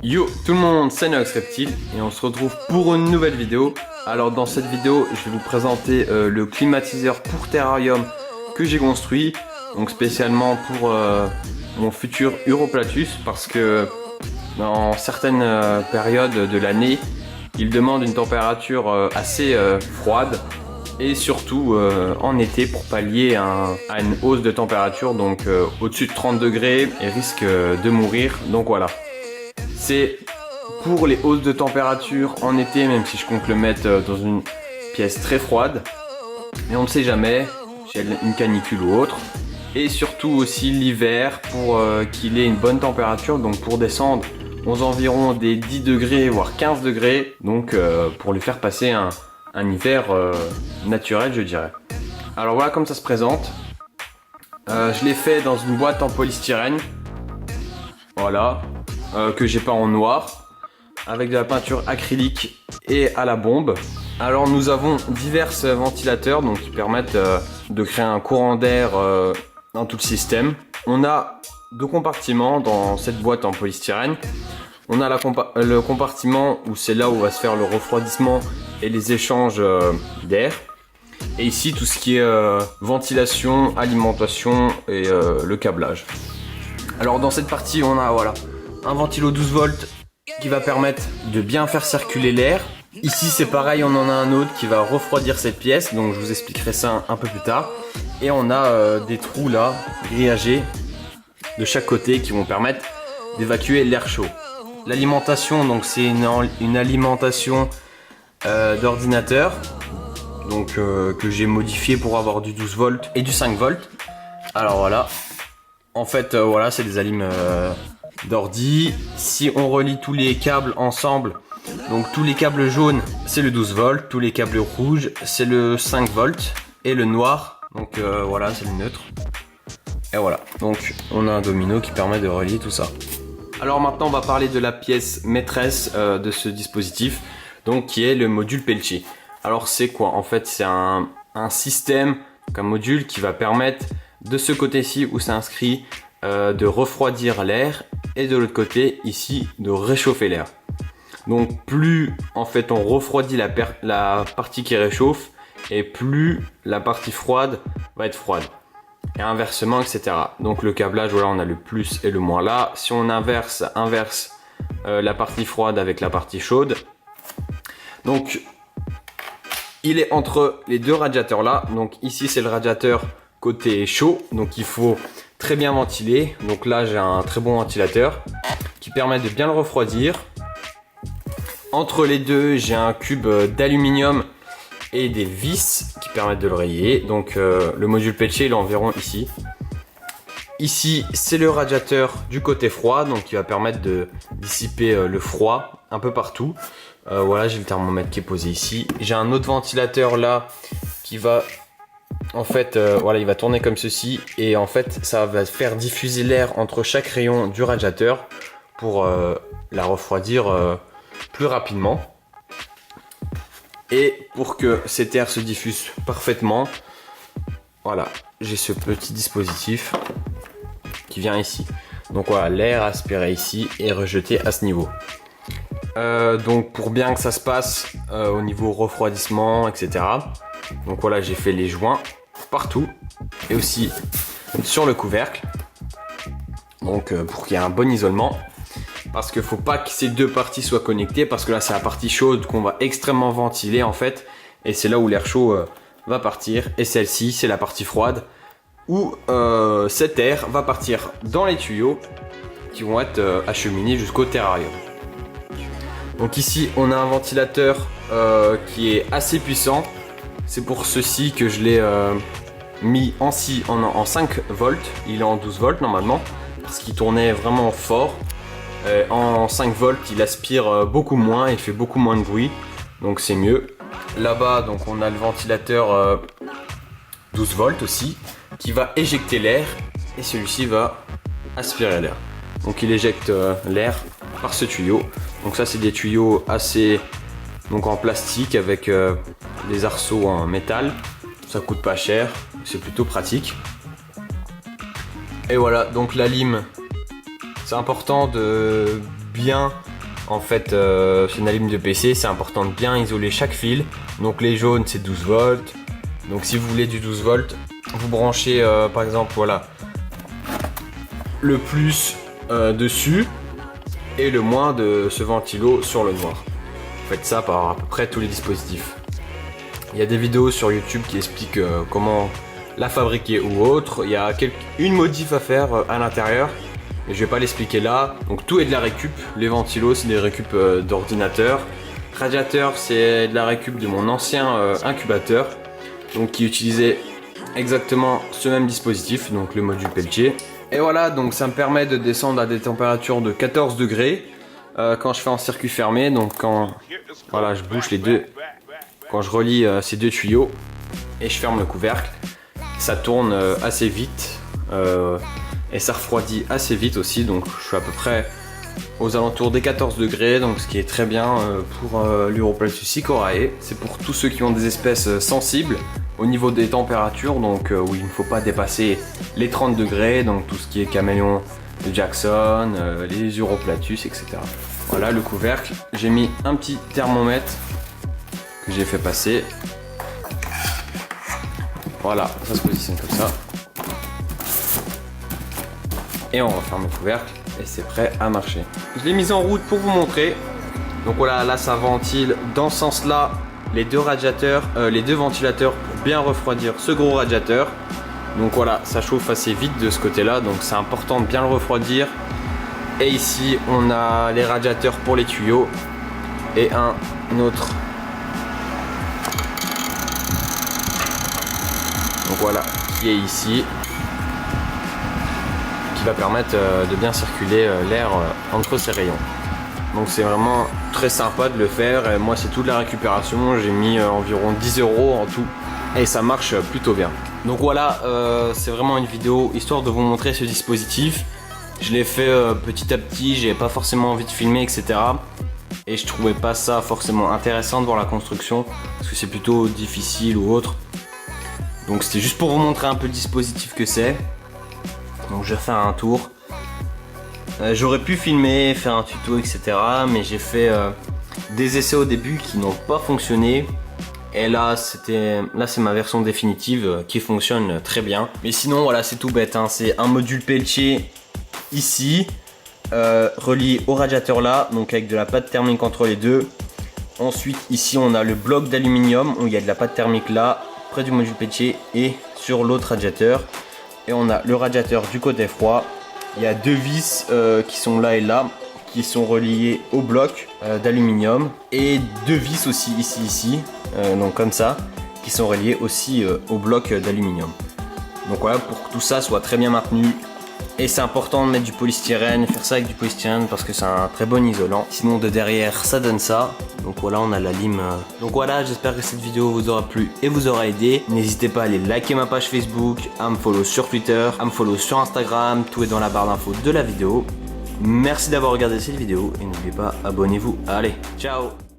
Yo tout le monde, c'est Nox Reptile et on se retrouve pour une nouvelle vidéo. Alors dans cette vidéo, je vais vous présenter le climatiseur pour terrarium que j'ai construit. Donc spécialement pour mon futur Uroplatus, parce que dans certaines périodes de l'année, il demande une température assez froide. Et surtout en été pour pallier à une hausse de température, donc au-dessus de 30 degrés et risque de mourir. Donc voilà, c'est pour les hausses de température en été, même si je compte le mettre dans une pièce très froide. Mais on ne sait jamais, j'ai une canicule ou autre. Et surtout aussi l'hiver pour qu'il ait une bonne température, donc pour descendre aux environs des 10 degrés voire 15 degrés. Donc pour lui faire passer un hiver naturel, je dirais. Alors voilà comme ça se présente. Je l'ai fait dans une boîte en polystyrène, voilà, que j'ai peint en noir avec de la peinture acrylique et à la bombe. Alors nous avons divers ventilateurs donc qui permettent de créer un courant d'air dans tout le système. On a deux compartiments dans cette boîte en polystyrène. On a le compartiment où c'est là où va se faire le refroidissement et les échanges d'air. Et ici tout ce qui est ventilation, alimentation et le câblage. Alors dans cette partie on a voilà, un ventilo 12 volts qui va permettre de bien faire circuler l'air. Ici c'est pareil, on en a un autre qui va refroidir cette pièce, donc je vous expliquerai ça un peu plus tard. Et on a des trous là, grillagés de chaque côté qui vont permettre d'évacuer l'air chaud. L'alimentation, donc c'est une alimentation d'ordinateur, donc que j'ai modifié pour avoir du 12 volts et du 5 volts. Alors voilà, en fait voilà, c'est des alimes d'ordi. Si on relie tous les câbles ensemble, donc tous les câbles jaunes c'est le 12 volts, tous les câbles rouges c'est le 5 volts et le noir, donc voilà, c'est le neutre. Et voilà, donc on a un domino qui permet de relier tout ça. Alors maintenant on va parler de la pièce maîtresse de ce dispositif, donc qui est le module Peltier. Alors c'est quoi? En fait c'est un système, un module qui va permettre de ce côté-ci où c'est inscrit de refroidir l'air et de l'autre côté ici de réchauffer l'air. Donc plus en fait on refroidit la partie qui réchauffe et plus la partie froide va être froide. Et inversement, etc. Donc le câblage, voilà, on a le plus et le moins là. Si on inverse la partie froide avec la partie chaude. Donc il est entre les deux radiateurs là. Donc ici c'est le radiateur côté chaud, donc il faut très bien ventiler. Donc là j'ai un très bon ventilateur qui permet de bien le refroidir. Entre les deux j'ai un cube d'aluminium et des vis qui permettent de le rayer. Donc le module Peltier il est environ ici. Ici c'est le radiateur du côté froid, donc qui va permettre de dissiper le froid un peu partout. Voilà, j'ai le thermomètre qui est posé ici. J'ai un autre ventilateur là qui va en fait voilà, il va tourner comme ceci et en fait ça va faire diffuser l'air entre chaque rayon du radiateur pour la refroidir plus rapidement. Et pour que cet air se diffuse parfaitement, voilà, j'ai ce petit dispositif qui vient ici. Donc voilà, l'air aspiré ici et rejeté à ce niveau. Donc pour bien que ça se passe au niveau refroidissement, etc. Donc voilà, j'ai fait les joints partout et aussi sur le couvercle. Donc pour qu'il y ait un bon isolement. Parce qu'il ne faut pas que ces deux parties soient connectées, parce que là c'est la partie chaude qu'on va extrêmement ventiler en fait, et c'est là où l'air chaud va partir, et celle-ci c'est la partie froide où cet air va partir dans les tuyaux qui vont être acheminés jusqu'au terrarium. Donc ici on a un ventilateur qui est assez puissant, c'est pour ceci que je l'ai mis en 5 volts, il est en 12 volts normalement, parce qu'il tournait vraiment fort. En 5 volts il aspire beaucoup moins, il fait beaucoup moins de bruit, donc c'est mieux. Là-bas donc on a le ventilateur 12 volts aussi qui va éjecter l'air et celui-ci va aspirer l'air. Donc il éjecte l'air par ce tuyau. Donc ça c'est des tuyaux assez donc en plastique avec des arceaux en métal. Ça coûte pas cher, c'est plutôt pratique. Et voilà, donc la lime, c'est important de bien En fait, c'est une allumette de PC, c'est important de bien isoler chaque fil. Donc les jaunes, c'est 12 volts. Donc si vous voulez du 12 volts, vous branchez par exemple, voilà, le plus dessus et le moins de ce ventilo sur le noir. Vous faites ça par à peu près tous les dispositifs. Il y a des vidéos sur YouTube qui expliquent comment la fabriquer ou autre. Il y a une modif à faire à l'intérieur. Et je vais pas l'expliquer là. Donc tout est de la récup. Les ventilos, c'est des récup d'ordinateur. Radiateur, c'est de la récup de mon ancien incubateur. Donc qui utilisait exactement ce même dispositif, donc le module Peltier. Et voilà, donc ça me permet de descendre à des températures de 14 degrés quand je fais en circuit fermé. Donc quand voilà, je bouche les deux, quand je relie ces deux tuyaux et je ferme le couvercle, ça tourne assez vite. Et ça refroidit assez vite aussi, donc je suis à peu près aux alentours des 14 degrés, donc ce qui est très bien pour l'Uroplatus sycorae. C'est pour tous ceux qui ont des espèces sensibles au niveau des températures, donc où il ne faut pas dépasser les 30 degrés, donc tout ce qui est caméléon de Jackson, les Uroplatus, etc. Voilà le couvercle, j'ai mis un petit thermomètre que j'ai fait passer. Voilà, ça se positionne comme ça. Et on referme le couvercle et c'est prêt à marcher. Je l'ai mis en route pour vous montrer. Donc voilà, là ça ventile dans ce sens là les deux radiateurs, les deux ventilateurs pour bien refroidir ce gros radiateur. Donc voilà, ça chauffe assez vite de ce côté là, donc c'est important de bien le refroidir. Et ici on a les radiateurs pour les tuyaux et un autre. Donc voilà, qui est ici, qui va permettre de bien circuler l'air entre ces rayons. Donc c'est vraiment très sympa de le faire. Et moi c'est toute la récupération, j'ai mis environ 10 € en tout et ça marche plutôt bien. Donc voilà, c'est vraiment une vidéo histoire de vous montrer ce dispositif. Je l'ai fait petit à petit, j'avais pas forcément envie de filmer, etc. Et je trouvais pas ça forcément intéressant de voir la construction parce que c'est plutôt difficile ou autre. Donc c'était juste pour vous montrer un peu le dispositif que c'est. Donc je vais faire un tour. J'aurais pu filmer, faire un tuto, etc. Mais j'ai fait des essais au début qui n'ont pas fonctionné. Et là c'est ma version définitive qui fonctionne très bien. Mais sinon voilà, c'est tout bête, hein. C'est un module Peltier ici, relié au radiateur là, donc avec de la pâte thermique entre les deux. Ensuite ici on a le bloc d'aluminium où il y a de la pâte thermique là, près du module Peltier et sur l'autre radiateur. Et on a le radiateur du côté froid. Il y a deux vis qui sont là et là, qui sont reliées au bloc d'aluminium. Et deux vis aussi ici, donc comme ça, qui sont reliées aussi au bloc d'aluminium. Donc voilà, pour que tout ça soit très bien maintenu. Et c'est important de mettre du polystyrène, faire ça avec du polystyrène parce que c'est un très bon isolant. Sinon de derrière ça donne ça. Donc voilà, on a la lime. Donc voilà, j'espère que cette vidéo vous aura plu et vous aura aidé. N'hésitez pas à aller liker ma page Facebook, à me follow sur Twitter, à me follow sur Instagram. Tout est dans la barre d'infos de la vidéo. Merci d'avoir regardé cette vidéo et n'oubliez pas, abonnez-vous. Allez, ciao!